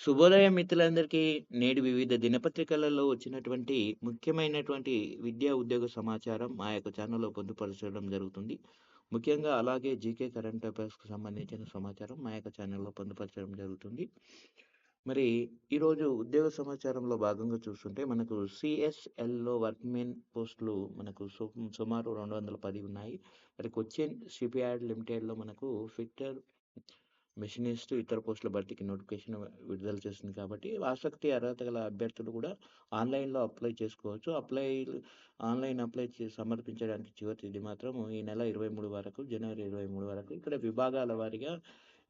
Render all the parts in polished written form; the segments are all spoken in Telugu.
శుభోదయం మిత్రులందరికీ. నేడు వివిధ దినపత్రికలలో వచ్చినటువంటి ముఖ్యమైనటువంటి విద్యా, ఉద్యోగ సమాచారం మా యొక్క ఛానల్‌లో పొందుపరచడం జరుగుతుంది. ముఖ్యంగా అలాగే జీకే కరెంట్ అఫైర్స్‌కి సంబంధించిన సమాచారం మా యొక్క ఛానల్‌లో పొందుపరచడం జరుగుతుంది. మరి ఈరోజు ఉద్యోగ సమాచారంలో భాగంగా చూస్తుంటే మనకు సీఎస్ఎల్‌లో వర్క్‌మెన్ పోస్టులు మనకు సుమారు 210 ఉన్నాయి. మరి కొచ్చిన్ షిప్‌యార్డ్ లిమిటెడ్‌లో మనకు ఫిట్టర్, మెషినిస్ట్ ఇతర పోస్టుల భర్తీకి నోటిఫికేషన్ విడుదల చేస్తుంది కాబట్టి ఆసక్తి అర్హత గల అభ్యర్థులు కూడా ఆన్లైన్లో అప్లై చేసుకోవచ్చు. ఆన్లైన్ అప్లై చేసి సమర్పించడానికి చివరి తేదీ మాత్రం ఈ నెల 23 వరకు, జనవరి 23 వరకు. ఇక్కడ విభాగాల వారీగా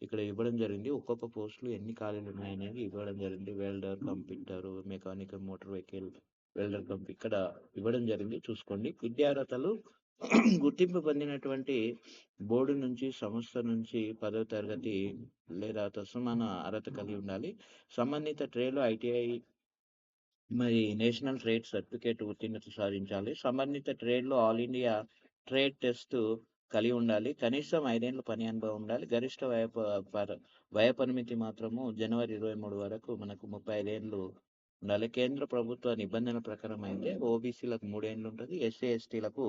ఇక్కడ ఇవ్వడం జరిగింది. ఒక్కొక్క పోస్టులు ఎన్ని ఖాళీలు ఉన్నాయనేది ఇవ్వడం జరిగింది. Welder, computer, mechanical, motor vehicle, welder ఇక్కడ ఇవ్వడం జరిగింది. చూసుకోండి. విద్యార్హతలు గుర్తింపు పొందినటువంటి బోర్డు నుంచి, సంస్థ నుంచి 10వ తరగతి లేదా తత్సమాన అర్హత కలిగి ఉండాలి. సంబంధిత ట్రేడ్‌లో ఐటీఐ మరి నేషనల్ ట్రేడ్ సర్టిఫికేట్ ఉత్తీర్ణత సాధించాలి. సంబంధిత ట్రేడ్‌లో ఆల్ ఇండియా ట్రేడ్ టెస్ట్ కలిగి ఉండాలి. కనీసం 5 ఏళ్ల పని అనుభవం ఉండాలి. గరిష్ట వయ పరిమితి మాత్రము జనవరి 23 వరకు మనకు 35 ఏళ్ళు ఉండాలి. కేంద్ర ప్రభుత్వ నిబంధనల ప్రకారం అయితే ఓబీసీలకు 3 ఏళ్ళు ఉంటుంది. ఎస్సీ, ఎస్టీలకు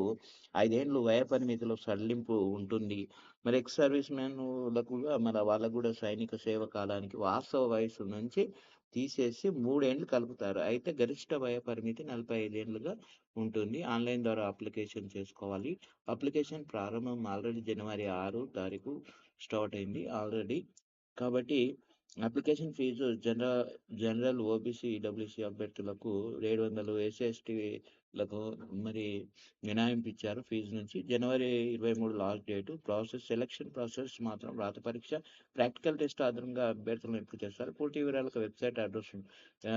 5 ఏళ్ళు వయ పరిమితిలో సడలింపు ఉంటుంది. మరి ఎక్స్ సర్వీస్ మెన్‌లకు కూడా వాళ్ళకు కూడా సైనిక సేవ కాలానికి వాస్తవ వయస్సు నుంచి తీసేసి 3 ఏండ్లు కలుపుతారు. అయితే గరిష్ట వయ పరిమితి 45 ఏండ్లుగా ఉంటుంది. ఆన్‌లైన్ ద్వారా అప్లికేషన్ చేసుకోవాలి. అప్లికేషన్ ప్రారంభం ఆల్రెడీ జనవరి 6 తారీఖు స్టార్ట్ అయింది ఆల్రెడీ. కాబట్టి application fee general, OBC, EWS అభ్యర్థులకు 700, ఎస్సీ, ఎస్టీలకు మరి మినహాయింపు ఇచ్చారు ఫీజు నుంచి. జనవరి 23 లాస్ట్ డేటు. సెలక్షన్ ప్రాసెస్ మాత్రం రాత పరీక్ష, ప్రాక్టికల్ టెస్ట్ ఆధారంగా అభ్యర్థులను ఎంపిక చేస్తారు. పూర్తి వివరాలకు వెబ్‌సైట్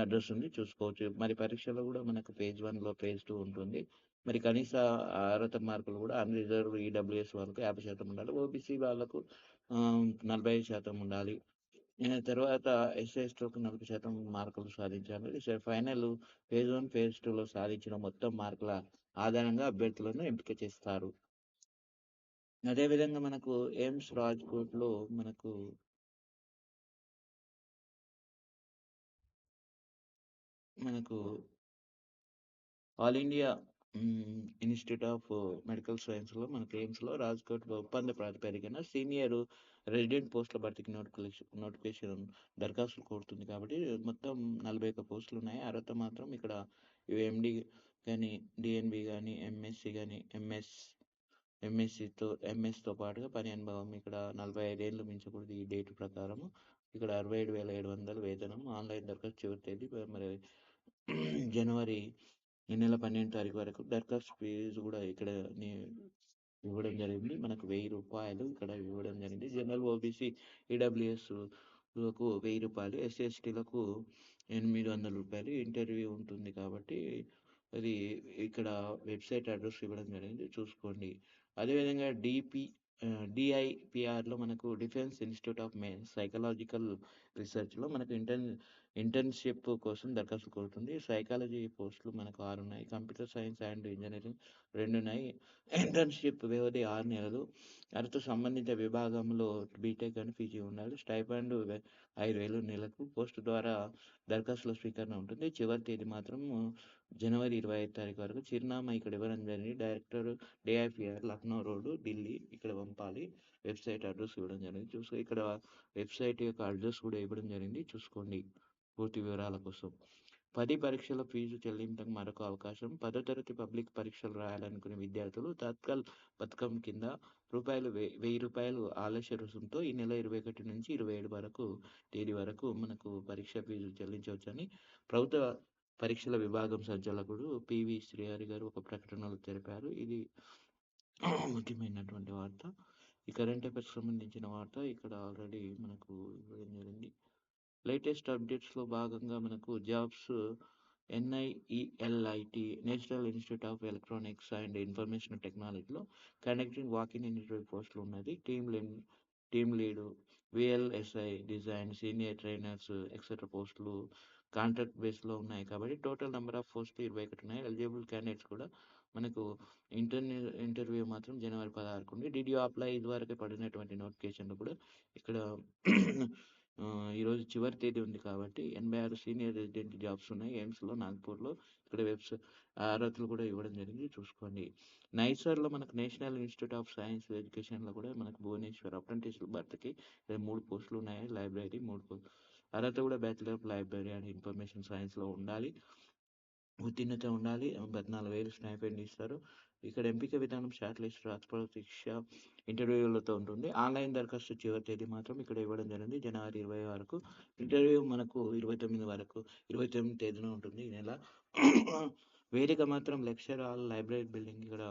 అడ్రస్ ఉంది చూసుకోవచ్చు. మరి పరీక్షలో కూడా మనకు పేజ్ 1లో, పేజ్ 2 ఉంటుంది. మరి కనీస అర్హత మార్కులు కూడా అన్‌రిజర్వ్డ్ ఈడబ్ల్యూఎస్ వాళ్ళకు 50% ఉండాలి. ఓబీసీ వాళ్ళకు 45% ఉండాలి. తర్వాత ఎస్సీ, ఎస్టీలకు 40% మార్కులు సాధించాలి. ఫైనల్ ఫేజ్ 1, ఫేజ్ 2లో సాధించిన మొత్తం మార్కుల ఆధారంగా అభ్యర్థులను ఎంపిక చేస్తారు. అదేవిధంగా మనకు ఎయిమ్స్ రాజ్‌కోట్‌లో మనకు all India institute of medical సైన్స్‌లో మనకు ఎయిమ్స్‌లో రాజ్‌కోట్‌లో ఒప్పంద ప్రాతిపదికన సీనియర్ రెసిడెంట్ పోస్టుల భర్తీకి నోటిఫికేషన్ దరఖాస్తులు కోరుతుంది కాబట్టి మొత్తం 41 పోస్టులు ఉన్నాయి. అర్హత మాత్రం ఇక్కడ ఎండీ గాని, డీఎన్‌బీ గాని, ఎంఎస్‌సి గాని, ఎంఎస్‌తో పాటుగా పని అనుభవం ఇక్కడ 45 ఏళ్ళు మించకూడదు ఈ డేట్ ప్రకారము. ఇక్కడ 67,700 వేతనం. ఆన్‌లైన్ దరఖాస్తు చివరి తేదీ మరి జనవరి ఈ నెల 12 తారీఖు వరకు. దరఖాస్తు ఫీజు కూడా ఇక్కడ ఇవ్వడం జరిగింది. మనకు రూ. 1000 ఇక్కడ ఇవ్వడం జరిగింది. జనరల్, ఓబీసీ, ఈడబ్ల్యూఎస్‌లకు రూ. 1000, ఎస్సీ, ఎస్టీలకు రూ. 800 ఇంటర్వ్యూ ఉంటుంది కాబట్టి అది ఇక్కడ వెబ్‌సైట్ అడ్రస్ ఇవ్వడం జరిగింది చూసుకోండి. అదేవిధంగా డిఐపిఆర్‌లో మనకు డిఫెన్స్ ఇన్స్టిట్యూట్ ఆఫ్ సైకలాజికల్ రీసెర్చ్‌లో మనకు ఇంటర్న్‌షిప్ కోసం దరఖాస్తు కోరుతుంది. సైకాలజీ పోస్టులు మనకు 6 ఉన్నాయి. కంప్యూటర్ సైన్స్ అండ్ ఇంజినీరింగ్ 2 ఉన్నాయి. ఇంటర్న్‌షిప్ వ్యవధి 6 నెలలు. అర్హత సంబంధిత విభాగంలో బీటెక్ అని పీజీ ఉండాలి. స్టైపెండ్ 5,000 నెలకు. పోస్ట్ ద్వారా దరఖాస్తుల స్వీకరణ ఉంటుంది. చివరి తేదీ మాత్రం జనవరి 25 తారీఖు వరకు. చిరునామా ఇక్కడ ఇవ్వడం జరిగింది. Director, DIPR, Lucknow road, Delhi ఇక్కడ పంపాలి. వెబ్‌సైట్ అడ్రస్ ఇవ్వడం జరిగింది. ఇక్కడ వెబ్‌సైట్ యొక్క అడ్రస్ కూడా ఇవ్వడం జరిగింది. చూసుకోండి పూర్తి వివరాల కోసం. 10 పరీక్షల ఫీజు చెల్లింపుకు మరొక అవకాశం. 10వ తరగతి పబ్లిక్ పరీక్షలు రాయాలనుకునే విద్యార్థులు తాత్కాల్ పథకం కింద రూ. 1,000 ఆలస్య రుసుముతో ఈ నెల 21 నుంచి 27 వరకు తేదీ వరకు మనకు పరీక్ష ఫీజు చెల్లించవచ్చని ప్రభుత్వ పరీక్షల విభాగం సంచాలకుడు పివి శ్రీహరి గారు ఒక ప్రకటనలో తెలిపారు. ఇది ముఖ్యమైనటువంటి వార్త. ఈ కరెంట్ అఫైర్స్ సంబంధించిన వార్త ఇక్కడ ఆల్రెడీ మనకు ఇవ్వడం జరిగింది. లేటెస్ట్ అప్డేట్స్‌లో భాగంగా మనకు jobs NIELIT national institute of electronics and information టెక్నాలజీలో కండక్టింగ్ వాక్-ఇన్ ఇంటర్వ్యూ పోస్టులు ఉన్నది. Team lead, VLSI design, senior trainers etcetera పోస్టులు కాంట్రాక్ట్ బేస్లో ఉన్నాయి కాబట్టి టోటల్ నెంబర్ ఆఫ్ పోస్టులు 21 ఉన్నాయి. ఎలిజిబుల్ క్యాండిడేట్స్ కూడా మనకు ఇంటర్వ్యూ మాత్రం జనవరి 16కు ఉంది. డిడ్ యూ అప్లై ఇదివరకే పడినటువంటి నోటిఫికేషన్లు కూడా ఇక్కడ ఈరోజు చివరి తేదీ ఉంది కాబట్టి 86 సీనియర్ రెసిడెంట్ జాబ్స్ ఉన్నాయి ఎయిమ్స్‌లో, నాగ్‌పూర్‌లో. ఇక్కడ అర్హతలు కూడా ఇవ్వడం జరిగింది చూసుకోండి. నైసర్‌లో మనకు నేషనల్ ఇన్‌స్టిట్యూట్ ఆఫ్ సైన్స్ ఎడ్యుకేషన్‌లో కూడా మనకు భువనేశ్వర్ అప్రెంటిస్ భర్తీకి 3 పోస్టులు ఉన్నాయి. లైబ్రరీ 3 అర్హత కూడా bachelor of library and information సైన్స్‌లో ఉండాలి. ఉత్తీర్ణత ఉండాలి. 14,000 స్టైపెండ్ ఇస్తారు. ఇక్కడ ఎంపిక విధానం షార్ట్ లిస్ట్, రాత పరీక్ష, ఇంటర్వ్యూలతో ఉంటుంది. ఆన్‌లైన్ దరఖాస్తు చివరి తేదీ మాత్రం ఇక్కడ ఇవ్వడం జరిగింది. జనవరి 20 వరకు. ఇంటర్వ్యూ మనకు 29 వరకు 29 తేదీన ఉంటుంది ఈ నెల. వేదిక మాత్రం లెక్చర్ హాల్, లైబ్రరీ బిల్డింగ్ ఇక్కడ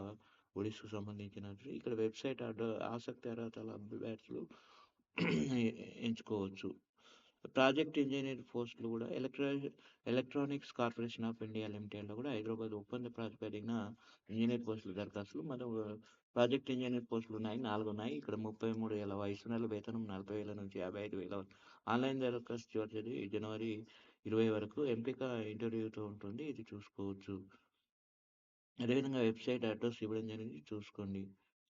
ఒడిస్సాకు సంబంధించినది. ఇక్కడ వెబ్‌సైట్ ఆసక్తి అర్హతల అభ్యర్థులు ఎంచుకోవచ్చు. ప్రాజెక్ట్ ఇంజనీర్ పోస్టులు కూడా ఎలక్ట్రానిక్స్ కార్పొరేషన్ ఆఫ్ ఇండియా లిమిటెడ్‌లో కూడా హైదరాబాద్ ఒప్పంద ప్రాతిపదికన ఇంజనీర్ పోస్టుల దరఖాస్తులు ప్రాజెక్ట్ ఇంజనీర్ పోస్టులు ఉన్నాయి. 4 ఉన్నాయి. ఇక్కడ 33 ఏళ్ల వయసు, నెల వేతనం 40,000 నుంచి 55,000. ఆన్‌లైన్ దరఖాస్తు చివరి తేదీ జనవరి 20 వరకు. ఎంపిక ఇంటర్వ్యూతో ఉంటుంది. ఇది చూసుకోవచ్చు. అదేవిధంగా వెబ్‌సైట్ అడ్రస్ ఇవ్వడం జరిగింది చూసుకోండి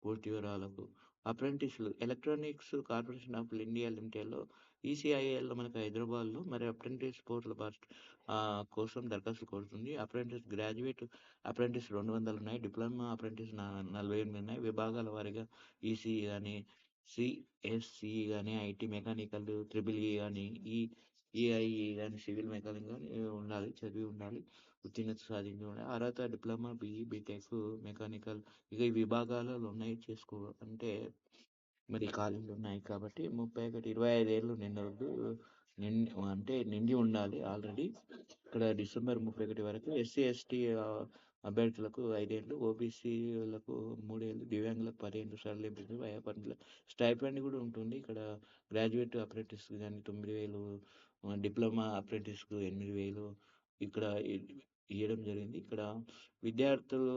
పూర్తి వివరాలకు. అప్రెంటిస్‌లు ఎలక్ట్రానిక్స్ కార్పొరేషన్ ఆఫ్ ఇండియా లిమిటెడ్‌లో ఈసీఐఎల్‌లో మనకు హైదరాబాద్‌లో మరి అప్రెంటిస్ పోస్టుల కోసం దరఖాస్తులు కోరుతుంది. గ్రాడ్యుయేట్ అప్రెంటిస్ 200 ఉన్నాయి. డిప్లొమా అప్రెంటిస్ 48 ఉన్నాయి. విభాగాల వారీగా ఈసీఈ గాని, సిఎస్ఈ గాని, ఐటీ మెకానికల్, ట్రిపుల్ ఈ గాని, ఈఐఈ గాని, సివిల్ మెకానిక్ గాని ఉండాలి. చదివి ఉండాలి. ఉత్తీర్ణత సాధించి ఉండాలి. అర్హత డిప్లొమా, బీఈ, బీటెక్, మెకానికల్ ఇక ఈ విభాగాలలో ఉన్నాయి అంటే మరి ఖాళీలు ఉన్నాయి కాబట్టి 31 25 ఏళ్ళు నిండొద్దు. అంటే నిండి ఉండాలి ఆల్రెడీ. ఇక్కడ డిసెంబర్ 31 వరకు. ఎస్సీ, ఎస్టీ అభ్యర్థులకు 5 ఏళ్ళు, ఓబీసీలకు 3 ఏళ్ళు, దివ్యాంగులకు 10 ఏళ్ళు సడలింపు వయోపరిమితులు. స్టైపెండ్ కూడా ఉంటుంది. ఇక్కడ గ్రాడ్యుయేట్ అప్రెంటిస్‌కి గాని 9,000, డిప్లొమా అప్రెంటిస్‌కు 8,000 ఇక్కడ ఇయ్యడం జరిగింది. ఇక్కడ విద్యార్థులు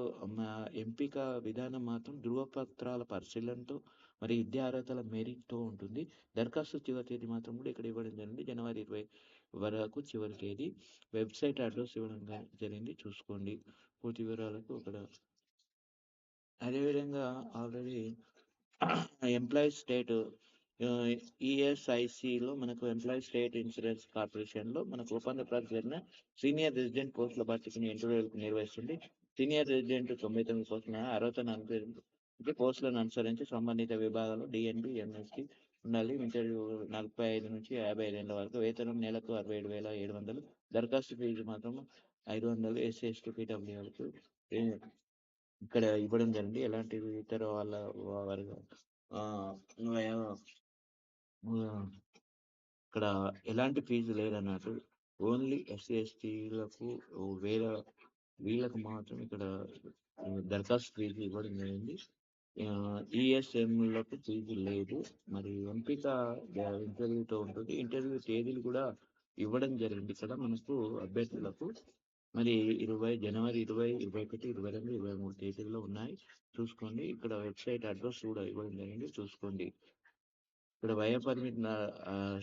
ఎంపిక విధానం మాత్రం ధృవపత్రాల పరిశీలనతో మరి విద్యా అర్హతల మెరిట్‌తో ఉంటుంది. దరఖాస్తు చివరి తేదీ మాత్రం కూడా ఇక్కడ ఇవ్వడం జరిగింది. జనవరి 20 వరకు చివరి తేదీ. వెబ్‌సైట్ అడ్రస్ ఇవ్వడం జరిగింది చూసుకోండి. పూర్తి వివరాలకు ఇక్కడ అదేవిధంగా ఆల్రెడీ ఎంప్లాయీస్ స్టేట్ ఈఎస్ఐసిలో మనకు ఎంప్లాయీస్ స్టేట్ ఇన్సూరెన్స్ కార్పొరేషన్‌లో మనకు ఒప్పంద ప్రాతిపదికన సీనియర్ రెసిడెంట్ పోస్టుల భర్తీకి ఇంటర్వ్యూలు నిర్వహిస్తుంది. సీనియర్ రెసిడెంట్ 99 పోస్టులు, అర్హత 40 పోస్టులను అనుసరించి సంబంధిత విభాగాల్లో డిఎన్బి, ఎంఎస్‌కి ఉండాలి. ఇంటర్వ్యూ 45 నుంచి 55 ఏళ్ల వరకు. వేతనం నెలకు 67,700. దరఖాస్తు ఫీజు మాత్రం 500. ఎస్సీ, ఎస్టీ, పీడబ్ల్యూలకు ఇక్కడ ఇవ్వడం జరిగింది. ఎలాంటి ఇతర వాళ్ళ వారిగా వయో ఇక్కడ ఎలాంటి ఫీజు లేదన్నట్టు. ఓన్లీ ఎస్సీ, ఎస్టీలకు వేల వీళ్ళకు మాత్రం ఇక్కడ దరఖాస్తు ఫీజు ఇవ్వడం జరిగింది. ఈఎస్ఎంలకు ఫీజు లేదు. మరి ఎంపిక ఇంటర్వ్యూతో ఉంటుంది. ఇంటర్వ్యూ తేదీలు కూడా ఇవ్వడం జరిగింది ఇక్కడ మనకు అభ్యర్థులకు. మరి జనవరి 20, 21, 22, 23 తేదీల్లో ఉన్నాయి చూసుకోండి. ఇక్కడ వెబ్‌సైట్ అడ్రస్ కూడా ఇవ్వడం జరిగింది చూసుకోండి. ఇక్కడ వయోపరిమితి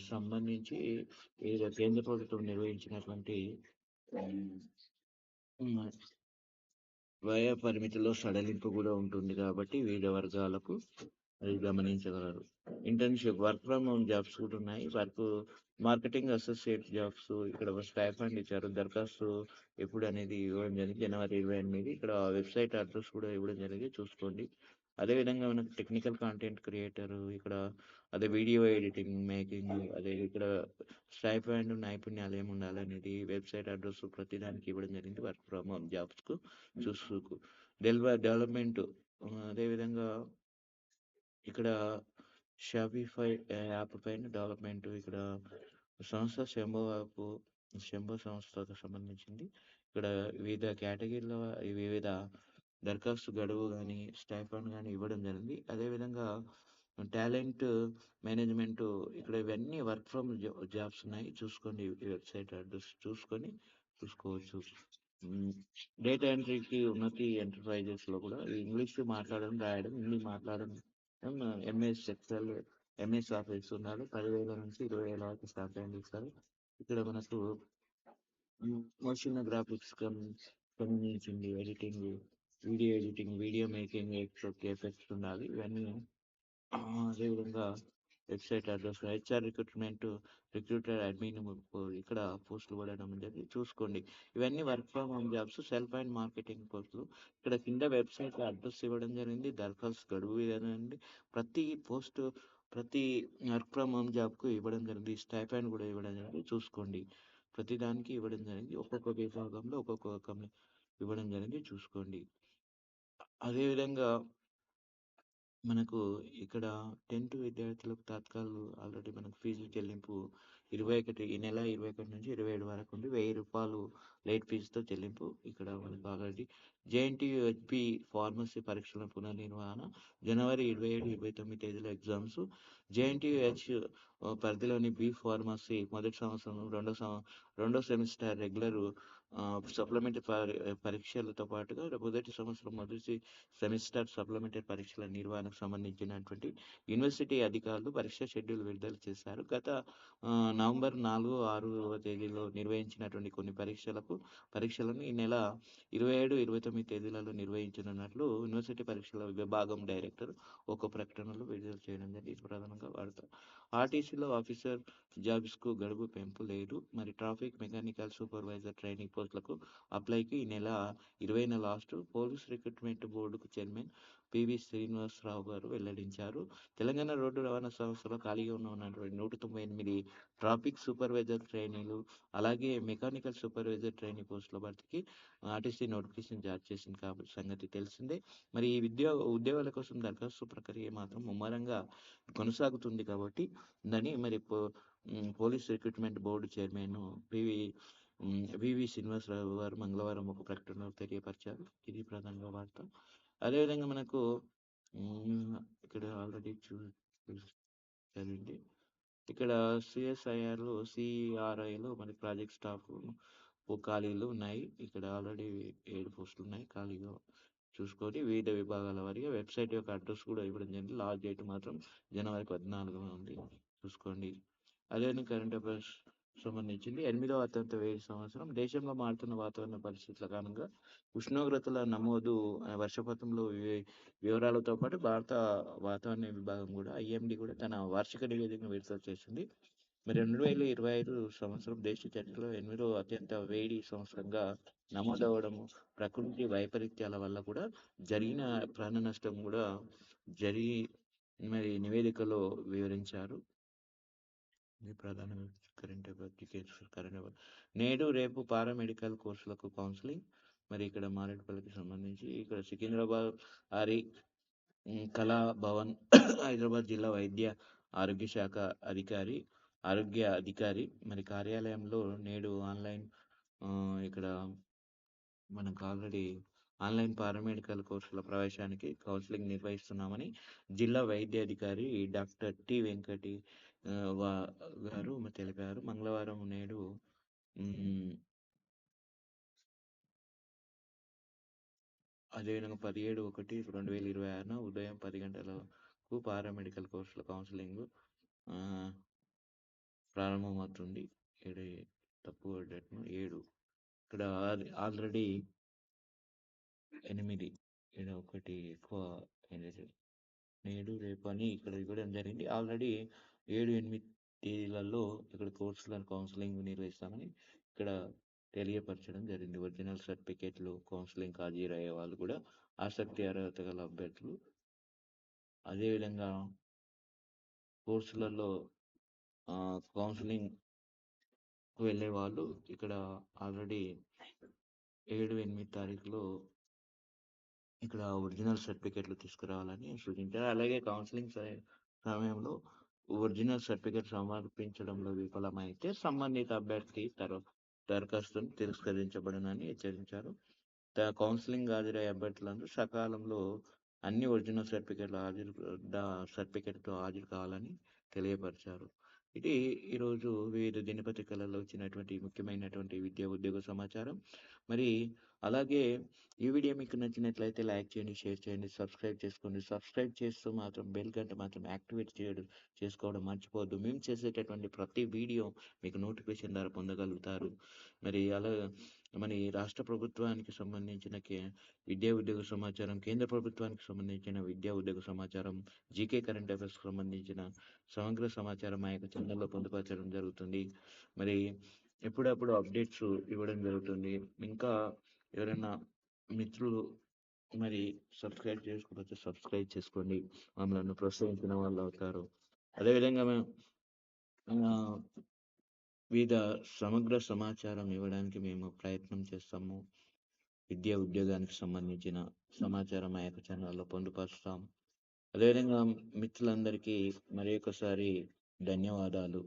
సంబంధించి ఏదో కేంద్ర ప్రభుత్వం నిర్వహించినటువంటి హ్మ్. వయోపరిమితిలో సడలింపు కూడా ఉంటుంది కాబట్టి వివిధ వర్గాలకు అది గమనించగలరు. Internship work from home jobs కూడా ఉన్నాయి. మార్కెటింగ్ అసోసియేట్ జాబ్స్ ఇక్కడ స్టైపెండ్ ఇచ్చారు. దరఖాస్తు ఎప్పుడు అనేది ఇవ్వడం జరిగింది. జనవరి 28. ఇక్కడ వెబ్‌సైట్ అడ్రస్ కూడా ఇవ్వడం జరిగింది చూసుకోండి. అదేవిధంగా మనకు టెక్నికల్ కంటెంట్ క్రియేటర్ ఇక్కడ వీడియో ఎడిటింగ్, మేకింగ్ ఇక్కడ స్టైపెండ్ నైపుణ్యాలు ఏముండాలి అనేది వెబ్‌సైట్ అడ్రస్ ప్రతిదానికి ఇవ్వడం జరిగింది. వర్క్ ఫ్రమ్ హోమ్ జాబ్స్‌కు చూసుకో డెవలప్‌మెంట్ అదేవిధంగా ఇక్కడ షాపిఫై యాప్ పైన డెవలప్‌మెంట్ ఇక్కడ సంస్థ శంభో సంస్థకు సంబంధించింది. ఇక్కడ వివిధ కేటగిరీల వివిధ దరఖాస్తు గడువు గాని, స్టైపెండ్ గాని ఇవ్వడం జరిగింది. అదేవిధంగా టాలెంట్ మేనేజ్‌మెంట్ ఇక్కడ ఇవన్నీ వర్క్ ఫ్రమ్ జాబ్స్ ఉన్నాయి. చూసుకోండి. ఈ వెబ్‌సైట్ అడ్రస్ చూసుకోవచ్చు. డేటా ఎంట్రీకి ఉన్నతి ఎంటర్‌ప్రైజెస్‌లో కూడా ఇంగ్లీష్ మాట్లాడడం, రాయడం, హిందీ మాట్లాడడం, ఎంఎస్ ఎక్సెల్, ఎంఎస్ ఆఫీస్ ఉండాలి. 10,000 నుంచి 20,000 వరకు స్టైపెండ్ ఇస్తారు. ఇక్కడ మనకు మోషన్ గ్రాఫిక్స్ సంబంధించింది video editing, video making, effects ఉండాలి. ఇవన్నీ అదేవిధంగా website address, HR recruiter admin ఇక్కడ పోస్టులు పడడం జరిగింది. చూసుకోండి. ఇవన్నీ work from home jobs, self and marketing పోస్టులు. ఇక్కడ కింద వెబ్‌సైట్‌లో అడ్రెస్ ఇవ్వడం జరిగింది. దరఖాస్తు గడువు ఇవ్వడండి. ప్రతి పోస్టు, ప్రతి వర్క్ ఫ్రమ్ హోమ్ జాబ్‌కు ఇవ్వడం జరిగింది. స్టైపెండ్ కూడా ఇవ్వడం జరిగింది. చూసుకోండి. ప్రతి దానికి ఇవ్వడం జరిగింది. ఒక్కొక్క విభాగంలో ఒక్కొక్క ఇవ్వడం జరిగింది. చూసుకోండి. అదేవిధంగా మనకు ఇక్కడ 10థ్ విద్యార్థులకు తాత్కాలు ఆల్రెడీ మనకు ఫీజు చెల్లింపు 21 ఈ నెల 21 నుంచి 27 వరకు ఉంది. రూ. 1000 లేట్ ఫీజుతో చెల్లింపు ఇక్కడ మనకు ఆల్రెడీ జేఎన్టీయూ హెచ్‌బీ ఫార్మసీ పరీక్షల పునర్నిర్వహణ జనవరి 27, 29 తేదీల ఎగ్జామ్స్. జేఎన్టీయూహెచ్ పరిధిలోని బి ఫార్మసీ మొదటి సంవత్సరం, రెండో సెమిస్టర్ రెగ్యులర్ సప్లిమెంటరీ పరీక్షలతో పాటుగా మొదటి సంవత్సరం మొదటి సెమిస్టర్ సప్లిమెంటరీ పరీక్షల నిర్వహణకు సంబంధించినటువంటి యూనివర్సిటీ అధికారులు పరీక్ష షెడ్యూల్ విడుదల చేశారు. గత నవంబర్ 4, 6వ తేదీలో నిర్వహించినటువంటి కొన్ని పరీక్షలను ఈ నెల 27, 29 తేదీలలో నిర్వహించనున్నట్లు యూనివర్సిటీ పరీక్షల విభాగం డైరెక్టర్ ఒక ప్రకటనలో విడుదల చేయడం జరిగింది. ఇది ప్రధానంగా వాడతారు. ఆర్టీసీలో ఆఫీసర్ జాబ్స్కు గడువు పెంపు లేదు. మరి ట్రాఫిక్ మెకానికల్ సూపర్వైజర్ ట్రైనింగ్ పోస్టులకు అప్లైకి ఈ నెల 20న లాస్ట్. పోలీస్ రిక్రూట్మెంట్ బోర్డుకు చైర్మన్ పివి శ్రీనివాసరావు గారు వెల్లడించారు. తెలంగాణ రోడ్డు రవాణా సంస్థలో ఖాళీగా ఉన్నటువంటి 198 ట్రాఫిక్ సూపర్వైజర్ ట్రైనీలు, అలాగే మెకానికల్ సూపర్వైజర్ ట్రైనీ పోస్టుల భర్తీకి ఆర్టీసీ నోటిఫికేషన్ జారీ చేసింది కాబట్టి సంగతి తెలిసిందే. మరి ఈ ఉద్యోగాల కోసం దరఖాస్తు ప్రక్రియ మాత్రం ముమ్మరంగా కొనసాగుతుంది కాబట్టి దాన్ని మరి పోలీస్ రిక్రూట్మెంట్ బోర్డు చైర్మన్ వివి శ్రీనివాసరావు గారు మంగళవారం ఒక ప్రకటనలో తెలియపరిచారు. ఇది ప్రధానంగా వార్త. అదేవిధంగా మనకు ఇక్కడ ఆల్రెడీ చదివింది. ఇక్కడ సిఎస్ఐఆర్లో సిఆర్ఐలో మనకి ప్రాజెక్ట్ స్టాఫ్ ఖాళీలు ఉన్నాయి. ఇక్కడ ఆల్రెడీ 7 పోస్టులు ఉన్నాయి ఖాళీగా. చూసుకొని వివిధ విభాగాల వారీగా వెబ్సైట్ యొక్క అడ్రస్ కూడా ఇవ్వడం జరిగింది. లాస్ట్ డేట్ మాత్రం జనవరి 14 ఉంది. చూసుకోండి. అదేవిధంగా కరెంట్ అఫైర్స్ సంబంధించింది 8వ అత్యంత వేడి సంవత్సరం. దేశంలో మారుతున్న వాతావరణ పరిస్థితుల కారణంగా ఉష్ణోగ్రతల నమోదు, వర్షపాతంలో వివరాలతో పాటు భారత వాతావరణ విభాగం కూడా ఐఎండీ కూడా తన వార్షిక నివేదికను విడుదల చేసింది. మరి 2025 సంవత్సరం దేశ చరిత్రలో 8వ అత్యంత వేడి సంవత్సరంగా నమోదవడము, ప్రకృతి వైపరీత్యాల వల్ల కూడా జరిగిన ప్రాణ నష్టం కూడా జరిగి మరి నివేదికలో వివరించారు. ఇది ప్రధాన కరెంట్ అఫైర్. నేడు రేపు పారామెడికల్ కోర్సులకు కౌన్సిలింగ్. మరి ఇక్కడ మారేడుపల్లికి సంబంధించి ఇక్కడ సికింద్రాబాద్ ఆరి కళా భవన్ హైదరాబాద్ జిల్లా ఆరోగ్య అధికారి మరి కార్యాలయంలో నేడు ఇక్కడ మనకు ఆల్రెడీ ఆన్లైన్ పారామెడికల్ కోర్సుల ప్రవేశానికి కౌన్సిలింగ్ నిర్వహిస్తున్నామని జిల్లా వైద్యాధికారి డాక్టర్ టి వెంకటి గారు తెలిపారు. మంగళవారం నేడు అదేవిధంగా 17/1/2026 ఉదయం 10 గంటలకు పారామెడికల్ కోర్సుల కౌన్సిలింగ్ ప్రారంభమవుతుంది. తక్కువ డేట్ను 7 ఇక్కడ ఆల్రెడీ 8 ఇక్కడ ఒకటి ఎక్కువ నేడు రేపు అని ఇక్కడ ఇవ్వడం జరిగింది. ఆల్రెడీ 7, 8 తేదీలలో ఇక్కడ కోర్సులను కౌన్సిలింగ్ నిర్వహిస్తామని ఇక్కడ తెలియపరచడం జరిగింది. ఒరిజినల్ సర్టిఫికేట్లు కౌన్సిలింగ్ హాజరయ్యే వాళ్ళు కూడా ఆసక్తి అర్హత గల అభ్యర్థులు. అదేవిధంగా కోర్సులలో కౌన్సిలింగ్ వెళ్ళే వాళ్ళు ఇక్కడ ఆల్రెడీ 7, 8 తారీఖులో ఇక్కడ ఒరిజినల్ సర్టిఫికేట్లు తీసుకురావాలని సూచించారు. అలాగే కౌన్సిలింగ్ సమయంలో ఒరిజినల్ సర్టిఫికేట్ సమర్పించడంలో విఫలమైతే సంబంధిత అభ్యర్థి దరఖాస్తును తిరస్కరించబడునని హెచ్చరించారు. కౌన్సిలింగ్ హాజరయ్యే అభ్యర్థులందరూ సకాలంలో అన్ని ఒరిజినల్ సర్టిఫికేట్తో హాజరు కావాలని తెలియపరిచారు. ఇది ఈరోజు వివిధ దినపత్రికలలో వచ్చినటువంటి ముఖ్యమైనటువంటి విద్యా, ఉద్యోగ సమాచారం. మరి అలాగే ఈ వీడియో మీకు నచ్చినట్లయితే లైక్ చేయండి, షేర్ చేయండి, సబ్స్క్రైబ్ చేసుకోండి. సబ్స్క్రైబ్ చేస్తూ మాత్రం బెల్ గంట మాత్రం యాక్టివేట్ చేసుకోవడం మర్చిపోవద్దు. మేము చేసేటటువంటి ప్రతి వీడియో మీకు నోటిఫికేషన్ ద్వారా పొందగలుగుతారు. మరి మన ఈ రాష్ట్ర ప్రభుత్వానికి సంబంధించిన విద్యా, ఉద్యోగ సమాచారం, కేంద్ర ప్రభుత్వానికి సంబంధించిన విద్యా, ఉద్యోగ సమాచారం, జీకే కరెంట్ అఫైర్స్‌కి సంబంధించిన సమగ్ర సమాచారం మా యొక్క ఛానల్‌లో పొందుపరచడం జరుగుతుంది. మరి ఎప్పుడప్పుడు అప్డేట్స్ ఇవ్వడం జరుగుతుంది. ఇంకా ఎవరైనా మిత్రులు మరి సబ్స్క్రైబ్ చేసుకోకపోతే సబ్స్క్రైబ్ చేసుకోండి. మమ్మల్ని ప్రోత్సహించిన వాళ్ళవుతారు. అదేవిధంగా మేము ఆహ్, వివిధ సమగ్ర సమాచారం ఇవ్వడానికి మేము ప్రయత్నం చేస్తాము. విద్యా, ఉద్యోగానికి సంబంధించిన సమాచారం మా యొక్క ఛానల్‌లో పొందుపరుస్తాం. అదేవిధంగా మిత్రులందరికీ మరి ఒకసారి ధన్యవాదాలు.